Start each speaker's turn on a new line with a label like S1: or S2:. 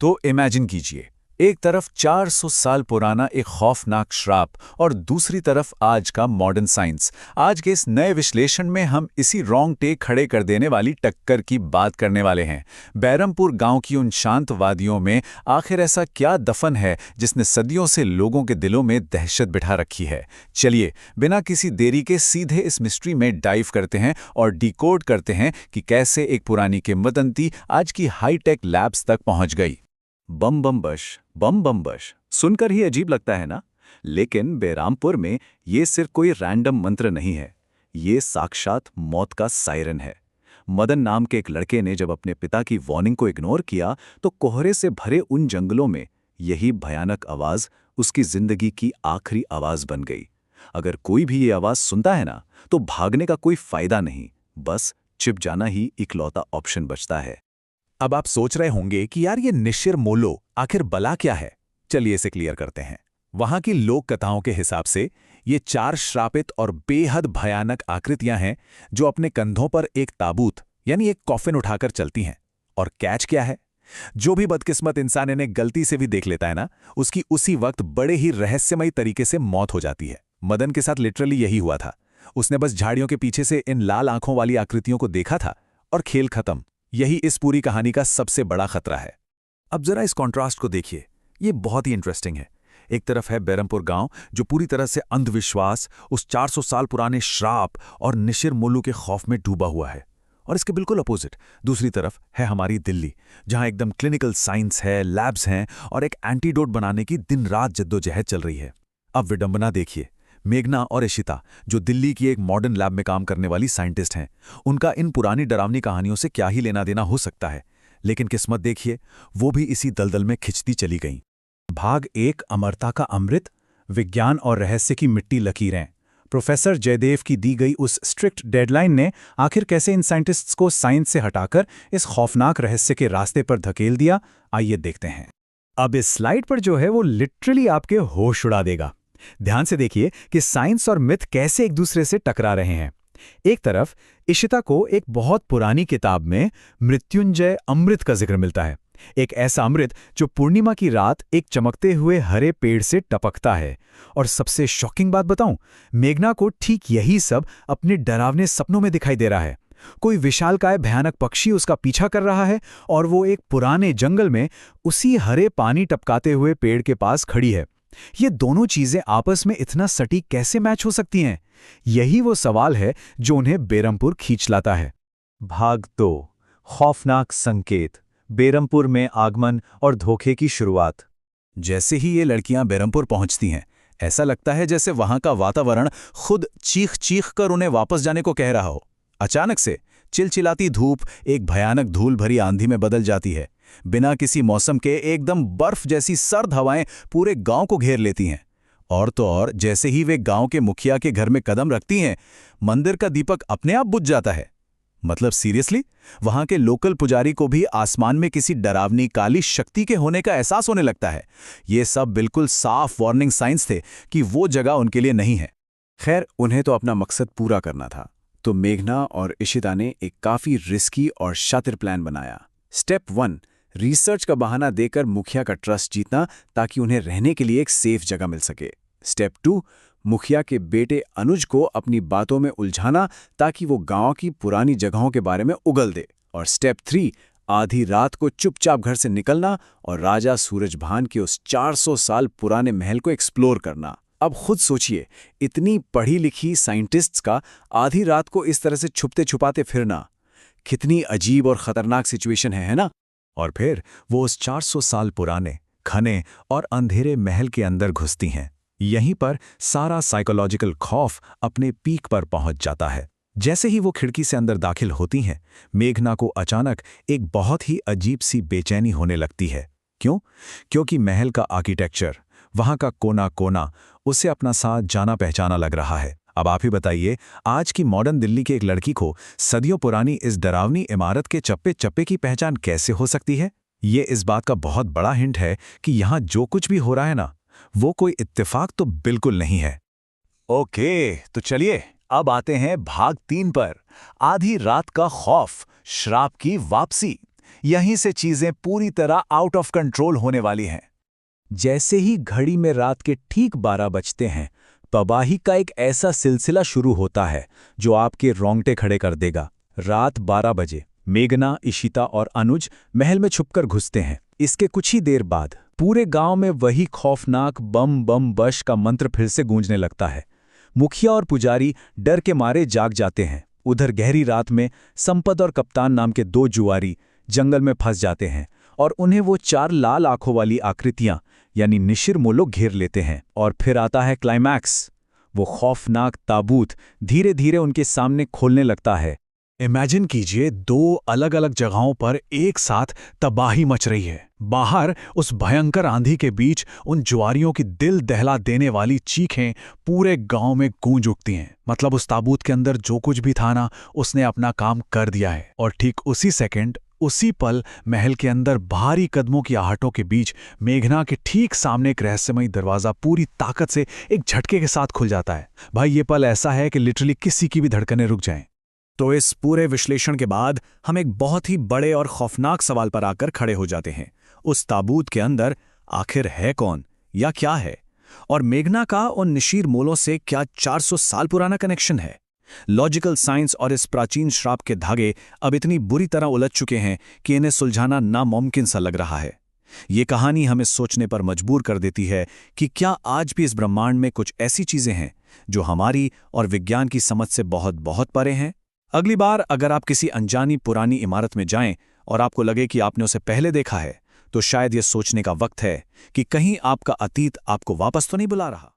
S1: तो इमेजिन कीजिए, एक तरफ 400 साल पुराना एक खौफनाक श्राप और दूसरी तरफ आज का मॉडर्न साइंस। आज के इस नए विश्लेषण में हम इसी रॉन्ग टेक खड़े कर देने वाली टक्कर की बात करने वाले हैं। बैरमपुर गांव की उन शांत वादियों में आखिर ऐसा क्या दफन है जिसने सदियों से लोगों के दिलों में दहशत बिठा रखी है। चलिए, बिना किसी देरी के सीधे इस मिस्ट्री में डाइव करते हैं और डिकोड करते हैं कि कैसे एक पुरानी किंवदंती आज की हाईटेक लैब्स तक पहुंच गई।
S2: बम बम बश सुनकर ही अजीब लगता है ना, लेकिन बेरामपुर में ये सिर्फ कोई रैंडम मंत्र नहीं है। ये साक्षात मौत का सायरन है। मदन नाम के एक लड़के ने जब अपने पिता की वार्निंग को इग्नोर किया तो कोहरे से भरे उन जंगलों में यही भयानक आवाज उसकी जिंदगी की आखिरी आवाज बन गई। अगर कोई भी ये आवाज सुनता है ना, तो भागने का कोई फायदा नहीं, बस छिप जाना ही इकलौता ऑप्शन बचता है।
S3: अब आप सोच रहे होंगे कि यार ये निशिर मोलो आखिर बला क्या है। चलिए इसे क्लियर करते हैं। वहां की लोक कथाओं के हिसाब से ये 4 श्रापित और बेहद भयानक आकृतियां हैं जो अपने कंधों पर एक ताबूत यानी एक कॉफिन उठाकर चलती हैं। और कैच क्या है? जो भी बदकिस्मत इंसान इन्हें गलती से भी देख लेता है ना, उसकी उसी वक्त बड़े ही रहस्यमयी तरीके से मौत हो जाती है। मदन के साथ लिटरली यही हुआ था। उसने बस झाड़ियों के पीछे से इन लाल आंखों वाली आकृतियों को देखा था और खेल खत्म। यही इस पूरी कहानी का सबसे बड़ा खतरा है। अब जरा इस कॉन्ट्रास्ट को देखिए, ये बहुत ही इंटरेस्टिंग है। एक तरफ है बैरमपुर गांव जो पूरी तरह से अंधविश्वास, उस 400 साल पुराने श्राप और निशिर मोलू के खौफ में डूबा हुआ है, और इसके बिल्कुल अपोजिट दूसरी तरफ है हमारी दिल्ली, जहां एकदम क्लिनिकल साइंस है, लैब्स हैं और एक एंटीडोट बनाने की दिन रात जद्दोजहद चल रही है। अब विडंबना देखिए, मेघना और इशिता जो दिल्ली की एक मॉडर्न लैब में काम करने वाली साइंटिस्ट हैं, उनका इन पुरानी डरावनी कहानियों से क्या ही लेना देना हो सकता है। लेकिन किस्मत देखिए, वो भी इसी दलदल में खिंचती चली गईं। भाग 1, अमरता का अमृत, विज्ञान और रहस्य की मिट्टी लकीरें। प्रोफेसर जयदेव की दी गई उस स्ट्रिक्ट डेडलाइन ने आखिर कैसे इन साइंटिस्ट्स को साइंस से हटाकर इस खौफनाक रहस्य के रास्ते पर धकेल दिया, आइए देखते हैं। अब इस स्लाइड पर जो है वो लिटरली आपके होश उड़ा देगा। ध्यान से देखिए कि साइंस और मिथ कैसे एक दूसरे से टकरा रहे हैं। एक तरफ इशिता को एक बहुत पुरानी किताब में मृत्युंजय अमृत का जिक्र मिलता है, एक ऐसा अमृत जो पूर्णिमा की रात एक चमकते हुए हरे पेड़ से टपकता है। और सबसे शॉकिंग बात बताऊं, मेघना को ठीक यही सब अपने डरावने सपनों में दिखाई दे रहा है। कोई विशालकाय भयानक पक्षी उसका पीछा कर रहा है और वो एक पुराने जंगल में उसी हरे पानी टपकाते हुए पेड़ के पास खड़ी है। ये दोनों चीजें आपस में इतना सटीक कैसे मैच हो सकती हैं? यही वो सवाल है जो उन्हें बेरमपुर खींच लाता है।
S2: भाग 2, खौफनाक संकेत, बेरमपुर में आगमन और धोखे की शुरुआत।
S1: जैसे ही ये लड़कियां बैरमपुर पहुंचती हैं, ऐसा लगता है जैसे वहां का वातावरण खुद चीख चीख कर उन्हें वापस जाने को कह रहा हो। अचानक से चिलचिलाती धूप एक भयानक धूल भरी आंधी में बदल जाती है। बिना किसी मौसम के एकदम बर्फ जैसी सर्द हवाएं पूरे गांव को घेर लेती हैं। और तो और, जैसे ही वे गांव के मुखिया के घर में कदम रखती हैं, मंदिर का दीपक अपने आप बुझ जाता है। मतलब सीरियसली, वहां के लोकल पुजारी को भी आसमान में किसी डरावनी काली शक्ति के होने का एहसास होने लगता है। ये सब बिल्कुल साफ वार्निंग साइंस थे कि वो जगह उनके लिए नहीं है।
S2: खैर, उन्हें तो अपना मकसद पूरा करना था, तो मेघना और इशिता ने एक काफी रिस्की और शातिर प्लान बनाया। स्टेप 1, रिसर्च का बहाना देकर मुखिया का ट्रस्ट जीतना ताकि उन्हें रहने के लिए एक सेफ जगह मिल सके। स्टेप 2, मुखिया के बेटे अनुज को अपनी बातों में उलझाना ताकि वो गांव की पुरानी जगहों के बारे में उगल दे। और स्टेप 3, आधी रात को चुपचाप घर से निकलना और राजा सूरजभान के उस 400 साल पुराने महल को एक्सप्लोर करना। अब खुद सोचिए, इतनी पढ़ी लिखी साइंटिस्ट्स का आधी रात को इस तरह से छुपते छुपाते फिरना, कितनी अजीब और खतरनाक सिचुएशन है ना?
S3: और फिर वो उस 400 साल पुराने, घने और अंधेरे महल के अंदर घुसती हैं। यहीं पर सारा साइकोलॉजिकल खौफ अपने पीक पर पहुंच जाता है। जैसे ही वो खिड़की से अंदर दाखिल होती हैं, मेघना को अचानक एक बहुत ही अजीब सी बेचैनी होने लगती है। क्यों? क्योंकि महल का आर्किटेक्चर, वहां का कोना कोना उसे अपना साथ जाना पहचाना लग रहा है। अब आप ही बताइए, आज की मॉडर्न दिल्ली की एक लड़की को सदियों पुरानी इस डरावनी इमारत के चप्पे चप्पे की पहचान कैसे हो सकती है? ये इस बात का बहुत बड़ा हिंट है कि यहाँ जो कुछ भी हो रहा है ना, वो कोई इत्तेफाक तो बिल्कुल नहीं है।
S1: ओके, तो चलिए अब आते हैं भाग 3 पर, आधी रात का खौफ, श्राप की वापसी।
S3: यहीं से चीजें पूरी तरह आउट ऑफ कंट्रोल होने वाली हैं।
S1: जैसे ही घड़ी में रात के ठीक 12 बजते हैं, तबाही का एक ऐसा सिलसिला शुरू होता है जो आपके रोंगटे खड़े कर देगा। रात 12 बजे मेघना, इशिता और अनुज महल में छुपकर घुसते हैं। इसके कुछ ही देर बाद पूरे गांव में वही खौफनाक बम बम बश का मंत्र फिर से गूंजने लगता है। मुखिया और पुजारी डर के मारे जाग जाते हैं। उधर गहरी रात में संपत और कप्तान नाम के 2 जुआरी जंगल में फंस जाते हैं और उन्हें वो 4 लाल आंखों वाली आकृतियां यानी निशिर मोलो घेर लेते हैं। और फिर आता है क्लाइमैक्स। वो खौफनाक ताबूत धीरे धीरे उनके सामने खोलने लगता है।
S3: इमेजिन कीजिए 2 अलग अलग जगहों पर एक साथ तबाही मच रही है। बाहर उस भयंकर आंधी के बीच उन जुआरियों की दिल दहला देने वाली चीखें पूरे गांव में गूंज उठती हैं। मतलब उस ताबूत के अंदर जो कुछ भी था ना, उसने अपना काम कर दिया है। और ठीक उसी सेकंड, उसी पल महल के अंदर भारी कदमों की आहटों के बीच मेघना के ठीक सामने एक रहस्यमयी दरवाजा पूरी ताकत से एक झटके के साथ खुल जाता है। भाई, ये पल ऐसा है कि लिटरली किसी की भी धड़कनें रुक जाएं।
S2: तो इस पूरे विश्लेषण के बाद हम एक बहुत ही बड़े और खौफनाक सवाल पर आकर खड़े हो जाते हैं। उस ताबूत के अंदर आखिर है कौन या क्या है? और मेघना का उन निशीर मोलों से क्या 400 साल पुराना कनेक्शन है? लॉजिकल साइंस और इस प्राचीन श्राप के धागे अब इतनी बुरी तरह उलझ चुके हैं कि इन्हें सुलझाना नामुमकिन सा लग रहा है। ये कहानी हमें सोचने पर मजबूर कर देती है कि क्या आज भी इस ब्रह्मांड में कुछ ऐसी चीजें हैं जो हमारी और विज्ञान की समझ से बहुत बहुत परे हैं। अगली बार अगर आप किसी अनजानी पुरानी इमारत में जाएं और आपको लगे कि आपने उसे पहले देखा है, तो शायद यह सोचने का वक्त है कि कहीं आपका अतीत आपको वापस तो नहीं बुला रहा।